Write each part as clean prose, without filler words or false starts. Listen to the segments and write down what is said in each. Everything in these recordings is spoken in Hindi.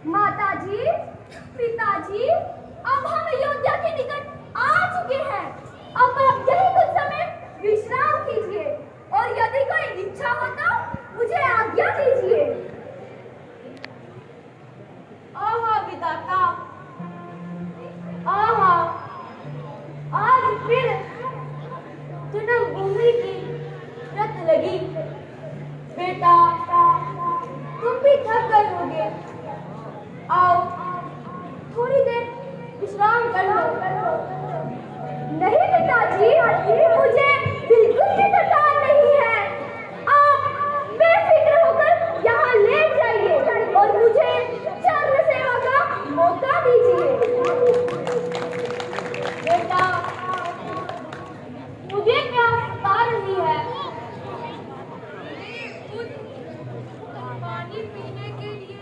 माताजी, पिताजी, अब हम अयोध्या के निकट आ चुके हैं। अब आप यही कुछ समय विश्राम कीजिए और यदि कोई इच्छा हो तो मुझे आज्ञा दीजिए। आहा विधाता, आहा, आज फिर जन्मभूमि की रत लगी। बेटा, तुम भी थक गए होगे। आओ, थोड़ी देर विश्राम कर लो। नहीं पिताजी, मुझे बिल्कुल भी थकान नहीं है। आप बेफिक्र होकर यहाँ लेट जाइए और मुझे चरण सेवा का मौका दीजिए। बेटा, मुझे क्या सता रही है? पानी पीने के लिए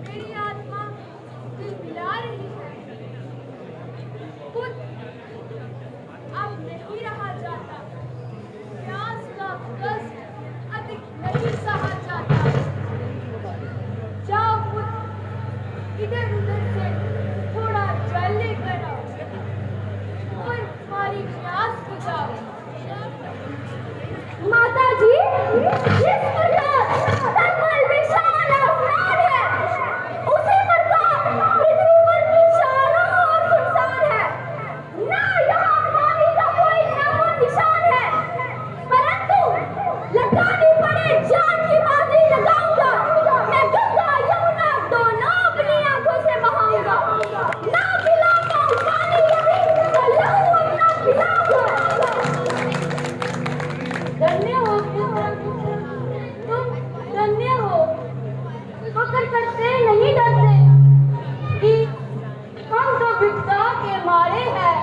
मेरी आत्मा बिलबिला रही है। कुछ अब नहीं रहा जाता। प्यास का कष्ट अधिक नहीं सहा जाता। जाओ कुछ इधर उधर से थोड़ा जल लेकर आओ और हमारी प्यास बुझाओ। माताजी, जिस प्रकार तलमल विशाल आसमान है, उसी प्रकार पृथ्वी पर चारों ओर सुनसान है। ना यहाँ पानी का कोई नामो निशान है। परंतु लगानी पड़े जान की बाजी लगाऊंगा। मैं गंगा यमुना दोनों अपनी आंखों से बहाऊंगा। ना पिला पाऊं पानी यदि तो लहू अपना पिलाऊंगा। धन्य हो तुम धन्य हो। फक्र करते नहीं डरते कि हम तो विपदा के मारे हैं।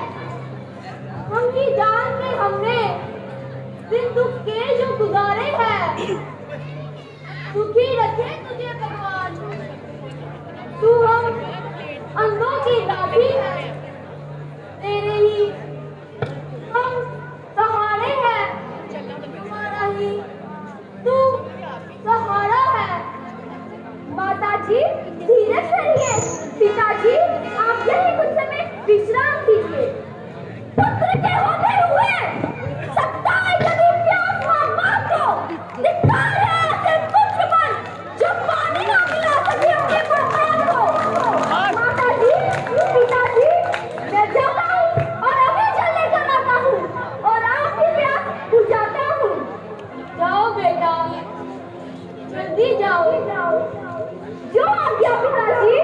हम ही जान के हमने दिन दुख के जो गुजारे हैं। सुखी रखे तुझे भगवान। तू हम अंधों की लाठी है, तेरे ही हम सहारे हैं। तुम्हारा ही तू सहारा है। माताजी, धीरज धरिए। पिताजी, आप यही कुछ समय विश्राम कीजिए। पुत्र के होते हुए सकता है यदि प्यास मार बाप को। धिक्कार है ऐसे पुत्र पर जो पानी ना पिला सके अपने प्रताप को। माताजी, पिताजी, मैं जाता हूँ और अभी जल लेकर आता हूँ और आपकी प्यास बुझाता हूँ। जाओ बेटा, जल्दी जाओ। जो आज्ञा पिताजी।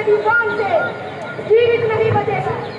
के तूफान से जीवित नहीं बचेगा।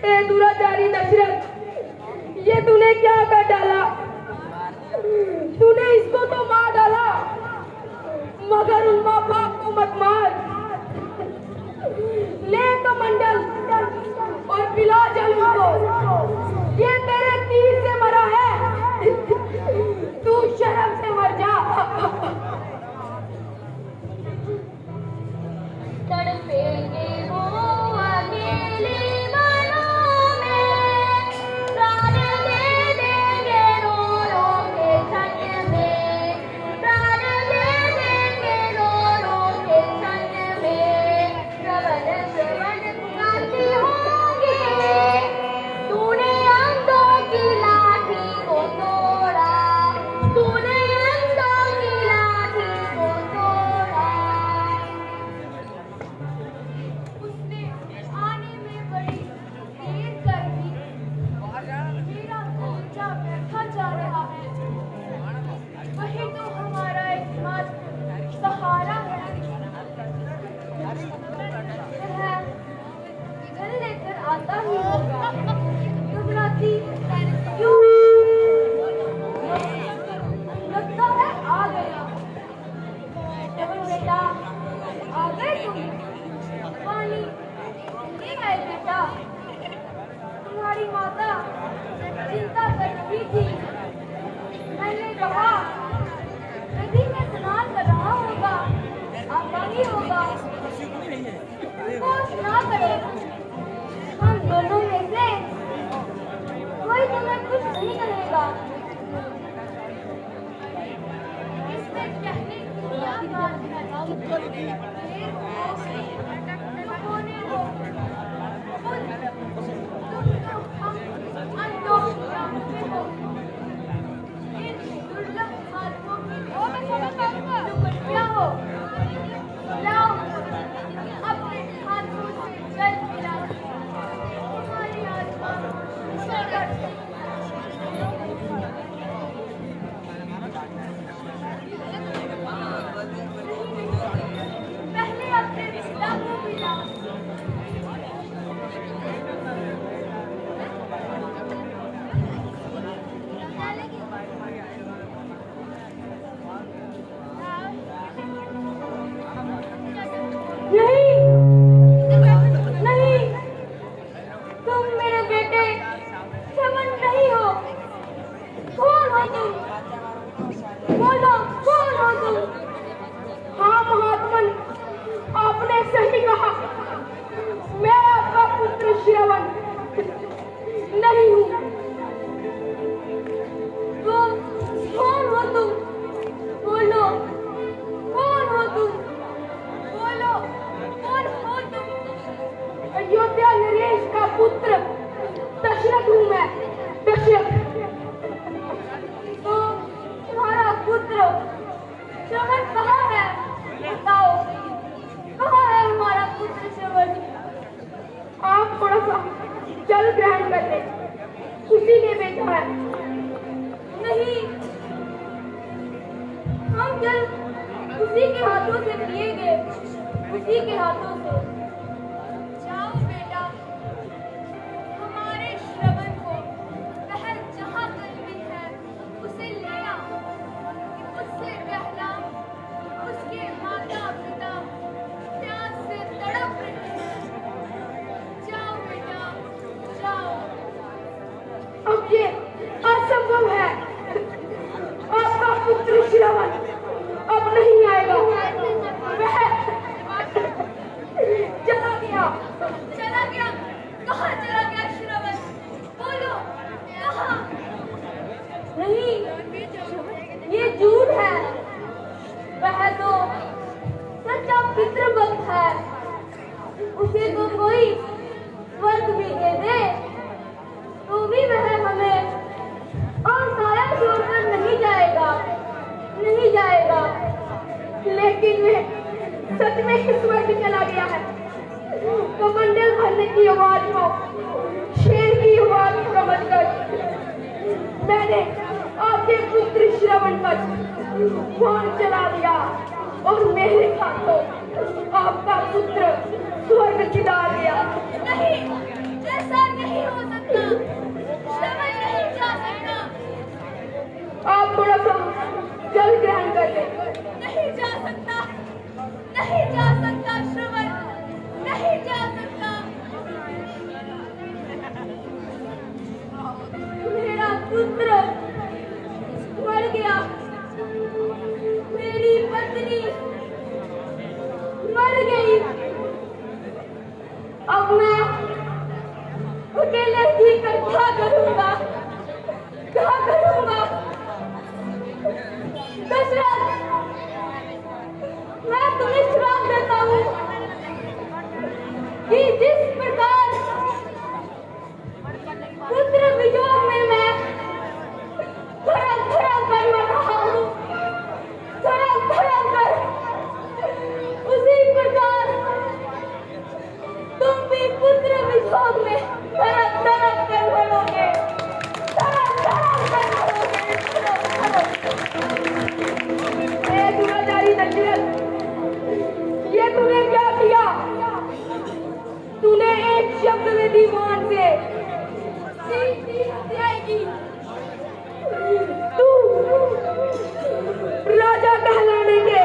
ए दुराचारी दशरथ, ये तूने क्या कर डाला? तूने इसको तो मार डाला, मगर उन माँ बाप को मत मार। ले कमंडल और पिला जल उनको। ये तेरे तीर से मरा है, तू शर्म से मर जा। तड़पेंगे वो अकेले मनों में, प्राण दे देंगे रो रो के छन में, प्राण दे देंगे रो रो के छन में। श्रवण श्रवण गाती होंगे, तूने अंधों की लाठी को तोड़ा, तूने अंधों की लाठी को तोड़ा। उसने आने में बड़ी देर कर दी, मेरा कोचा बैठा जा रहा है। वही तो हमारा एकमात्र सहारा है। वह इधर लेकर आता ही होगा। घबराती क्यों? लगता है आ गया। और बेटा आ गए तुम? पानी ले गए बेटा? तुम्हारी माता चिंता कर रही थी। मैंने कहा नदी में स्नान कर रहा होगा, आता ही होगा। वो स्नान करे, हम दोनों में से कोई तुम्हें कुछ नहीं कहेगा। इसमें कहने की क्या बात है? देर हो गई, होने दो। खुद तुम तो हम अनोखियाँ हो। इन दुर्लभ हाथों की टुकड़ियाँ हो। लाओ अपने हाथों से जल पिला, तुम्हारी आत्मा प्रकट। पहले अपने पिता को मिला। नहीं नहीं, तुम मेरे बेटे श्रवण नहीं हो। कौन हो तुम? बोलो कौन हो तुम? हाँ महात्मन, आपने सही कहा, मैं आपका पुत्र श्रवण नहीं हूँ। तो कौन हो तुम? बोलो कौन हो तुम? बोलो कौन हो तुम? अयोध्या नरेश का पुत्र दशरथ हूँ मैं, दशरथ। तो तुम्हारा पुत्र श्रवण कहाँ है? बताओ, कहाँ है हमारा पुत्र श्रवण? आप थोड़ा सा जल ग्रहण कर ले, उसी ने भेजा है। नहीं, हम जल उसी के हाथों से पिएंगे, उसी के हाथों से। जाओ बेटा, हमारे श्रवण को वह जहाँ कल्पित है उसे ले आओ। उससे पहला उसके माता पिता प्यास से तड़प रहे हैं। जाओ बेटा जाओ। अब ये असंभव है, आपका पुत्र श्रवण अब नहीं आएगा। वह चला गया। चला गया? कहाँ चला गया श्रवण? बोलो कहाँ? नहीं, ये झूठ है। वह तो सच्चा पितृभक्त है। उसे तो कोई स्वर्ग भी दे दे तो भी वह हमें और साया छोड़कर नहीं जाएगा, नहीं जाएगा। लेकिन वह सच में ही स्वर्ग चला गया है। कमंडल भरने की आवाज को शेर की आवाज समझकर मैंने आपके पुत्र श्रवण पर बाण चला दिया और मेरे हाथों आपका पुत्र स्वर्ग सिधा गया। नहीं, ऐसा नहीं हो सकता, श्रवण नहीं जा सकता। आप थोड़ा सा जल ग्रहण कर लें। नहीं जा सकता, नहीं जा सकता श्रवण, नहीं जा सकता। मेरा पुत्र मर गया, मेरी पत्नी मर गई। अब मैं अकेले जी कर क्या करूंगा, क्या करूंगा? दशरथ, मैं तुम्हें श्राप देता हूँ कि जिस प्रकार पुत्र वियोग में मैं धड़क धड़क कर मर रहा हूँ, धड़क धड़क कर, उसी प्रकार तुम भी पुत्र वियोग में धड़क धड़क कर मरोगे, धड़क धड़क कर मरोगे, धड़क धड़क। ए दुराचारी दशरथ, ये तूने क्या किया? तूने एक शब्द में दीवान से सीधी हत्या की। तू राजा कहलाने के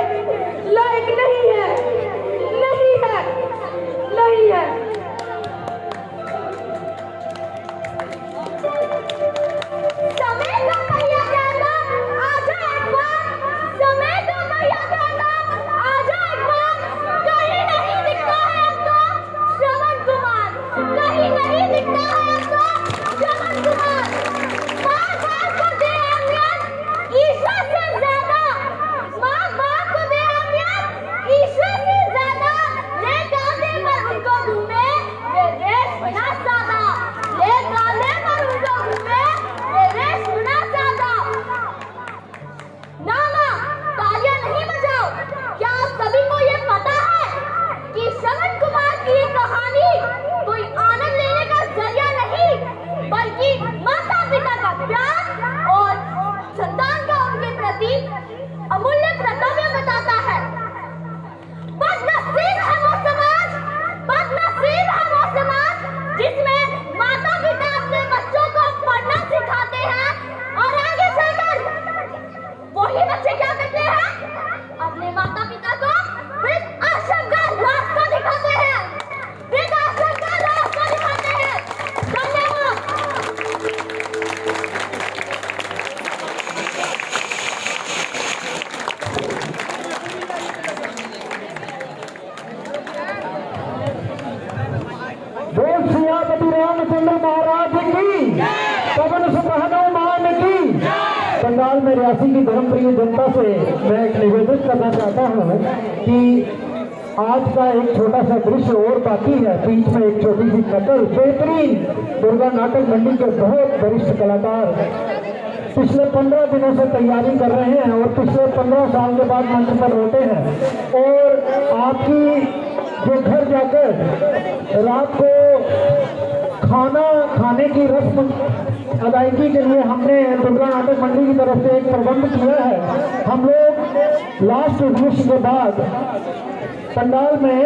लायक नहीं है, नहीं है, नहीं है। समय का पहिया कहता आजा एक बार, समय का पहिया कहता आजा एक बार। कहीं नहीं दिखता है अब तो श्रवण कुमार, कहीं नहीं दिखता है अब तो श्रवण कुमार। माँ बाप को दे अहमियत ईश्वर से ज्यादा, माँ बाप को दे अहमियत ईश्वर से ज्यादा। ले कांधे पर उनको घूमे वे रेशम सादा, ले कांधे पर उनको घूमे वे रेशम सादा। ना ना, तालियां नहीं बजाओ। क्या आप सभी को ये पता है कि श्रवण कुमार की ये कहानी कोई आनंद लेने का जरिया नहीं, बल्कि माता पिता का प्यार और संतान का उनके प्रति अमूल्य कर्तव्य बताता है। बदनसीब है वो समाज, बदनसीब है वो समाज जिसमें माता पिता अपने बच्चों को पढ़ना सिखाते हैं और आगे चलकर वही बच्चे क्या करते हैं? अपने माता पिता को वृद्ध आश्रम का रास्ता दिखाते हैं, वृद्ध आश्रम का रास्ता दिखाते हैं। धन्यवाद। बोल सियापति रामचंद्र महाराज की, पवन सुत हनुमान की। बंगाल में रियासी की धर्मप्रिय जनता से मैं एक निवेदन करना चाहता हूँ कि आज का एक छोटा सा दृश्य और बाकी है। बीच में एक छोटी सी नकल, बेहतरीन दुर्गा नाटक मंडी के बहुत वरिष्ठ कलाकार पिछले 15 दिनों से तैयारी कर रहे हैं और पिछले 15 साल के बाद मंच पर रोते हैं। और आपकी जो घर जाकर रात को खाना खाने की रस्म अदायगी के लिए हमने दुर्गा नाटक मंडी की तरफ से एक प्रबंध किया है। हम लोग लास्ट दृश्य के बाद पंडाल में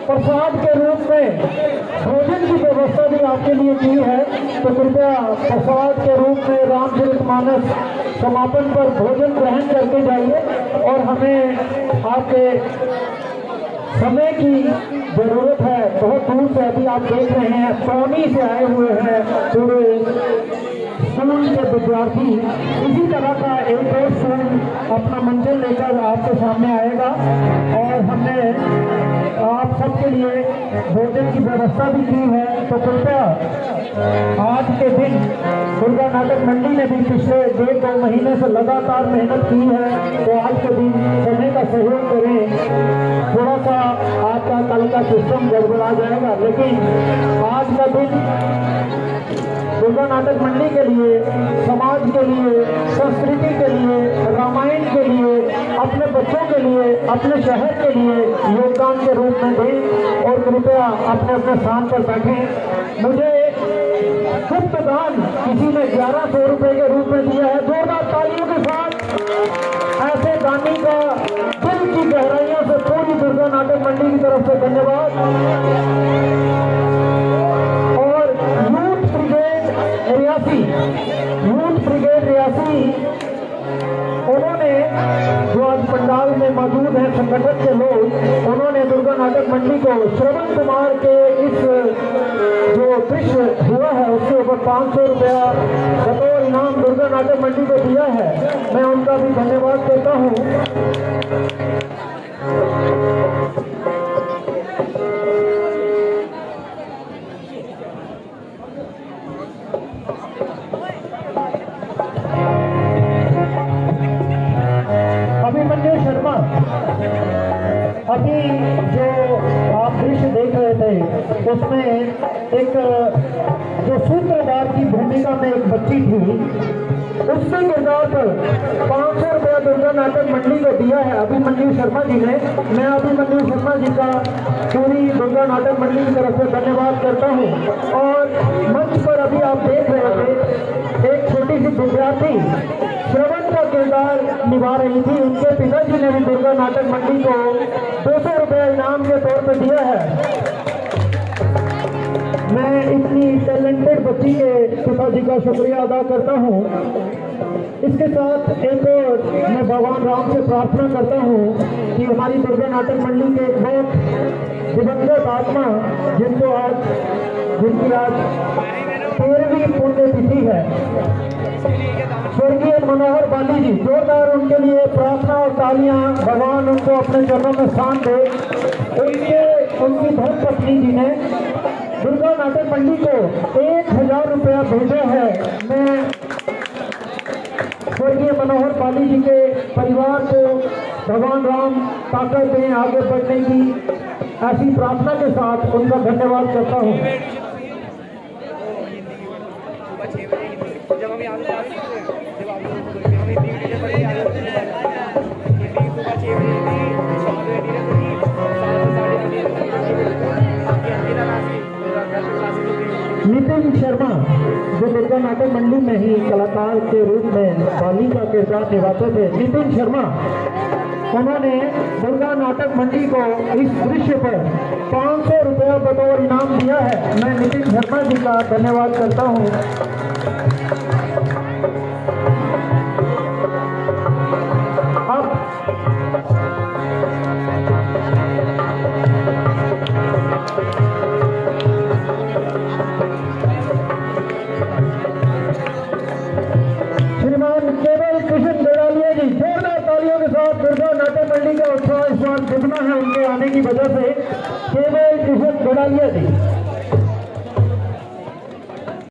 प्रसाद के रूप में भोजन की व्यवस्था भी आपके लिए की है, तो कृपया प्रसाद के रूप में रामचरितमानस समापन पर भोजन ग्रहण करके जाइए। और हमें आपके समय की जरूरत है, बहुत दूर से अभी आप देख रहे हैं पौनी से आए हुए हैं पूरे स्कूल के विद्यार्थी। इसी तरह का एक और स्कूल अपना मंजिल लेकर आपके सामने आएगा और हमने आप सबके लिए भोजन की व्यवस्था भी की है। तो कृपया आज के दिन दुर्गा नाटक मंडी ने भी पिछले 1-2 महीने से लगातार मेहनत की है, तो आज के दिन समय का सहयोग करें। थोड़ा सा आपका कल का सिस्टम गड़बड़ा जाएगा, लेकिन आज का दिन दुर्गा नाटक मंडी के लिए, समाज के लिए, संस्कृति के लिए, रामायण के लिए, अपने बच्चों के लिए, अपने शहर के लिए योगदान के रूप में दें। और कृपया अपने अपने स्थान पर बैठें। मुझे गुप्त दान किसी ने 1100 रुपए के रूप में दिया है। जोरदार तालियों के साथ ऐसे दानी का दिल की गहराइयों से पूरी दुर्गा नाटक मंडी की तरफ से धन्यवाद। में मौजूद हैं संगठन के लोग, उन्होंने दुर्गा नाटक मंडी को श्रवण कुमार के इस जो दृश्य हुआ है उसके ऊपर 500 रुपया बतौर इनाम दुर्गा नाटक मंडी को दिया है। मैं उनका भी धन्यवाद करता हूँ। अभिमन्यु शर्मा, अभी जो आप दृश्य देख रहे थे उसमें एक जो सूत्रधार की भूमिका में एक बच्ची थी, उसके किरदार पर 500 रुपया दुर्गा नाटक मंडी को दिया है अभिमन्यु शर्मा जी ने। मैं अभिमन्यु शर्मा जी का पूरी दुर्गा नाटक मंडी की तरफ से धन्यवाद करता हूँ। और मंच पर अभी आप देख रहे थे एक छोटी सी विद्यार्थी श्रवण का किरदार निभा रही थी, उनके पिताजी ने भी दुर्गा नाटक मंडी को 200 रुपया इनाम के तौर पर दिया है। मैं इतनी टैलेंटेड बच्ची के पिताजी का शुक्रिया अदा करता हूँ। इसके साथ एक और मैं भगवान राम से प्रार्थना करता हूँ कि हमारी दुर्गा नाटक मंडी के एक बहुत दिवंगत आत्मा जिनको जिनकी आज 13वीं पुण्यतिथि है, स्वर्गीय मनोहर बाली जी, जोरदार उनके लिए प्रार्थना और तालियां। भगवान उनको अपने चरणों में स्थान दे। उनकी धर्मपत्नी जी ने दुर्गा नाटक मंडी को 1000 रुपया भेजा है। मैं स्वर्गीय मनोहर बाली जी के परिवार को भगवान राम ताकत दें आगे बढ़ने की, ऐसी प्रार्थना के साथ उनका धन्यवाद करता हूँ। जब हम यहाँ से जब आप हमें हिंदी पढ़ी नितिन शर्मा जो दुर्गा नाटक मंडी में ही कलाकार के रूप में बाली का किरदार निभाते थे, नितिन शर्मा, उन्होंने दुर्गा नाटक मंडी को इस दृश्य पर 500 रुपया बतौर इनाम दिया है। मैं नितिन शर्मा जी का धन्यवाद करता हूँ। दुर्गा नाटक मंडी का उत्साह इस बार दुगना है उनके आने की वजह से। केवल कृष्ण गड़ालिया जी।